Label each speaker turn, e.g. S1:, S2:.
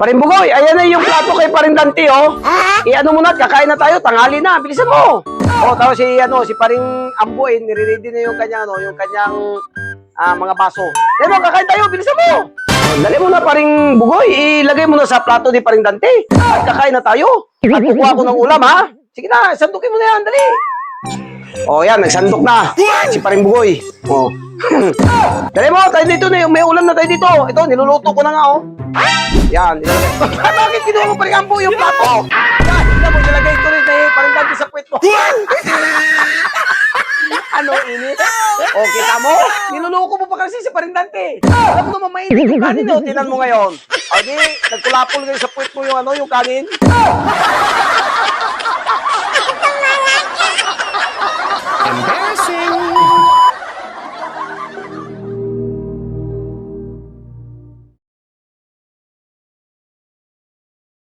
S1: Paring Bugoy, ayan na yung plato kay Paring Dante, oh. I-ano mo na, kakain na tayo, tanghali na, bilisan mo. Oh, tapos si Paring Ambo, nire-ready na yung kanyang, mga baso. Ano, kakain tayo, bilisan mo. Oh, dali mo na, Paring Bugoy, ilagay mo na sa plato ni Paring Dante. At kakain na tayo. At kukuha ko ng ulam, ha. Sige na, sandukin mo na yan, dali. Oh, yan, nagsandok na. Si Paring Bugoy. Oh. Dali mo, tayo dito na, may ulam na tayo dito. Ito, niluluto ko na nga, oh. Yan, ilalagay. Bakit kinuha mo Paring Ambo yung plato? Yan, tignan mo, nilagay ko rin na Paring Dante sa puwet mo. Ano, init? O, kita mo? Niluluko mo pa kasi si Paring Dante. Alam mo naman, mainit yung kanin, oh. Tinan mo ngayon. O, di, nagkulapol ngayon sa puwet mo yung kanin.
S2: And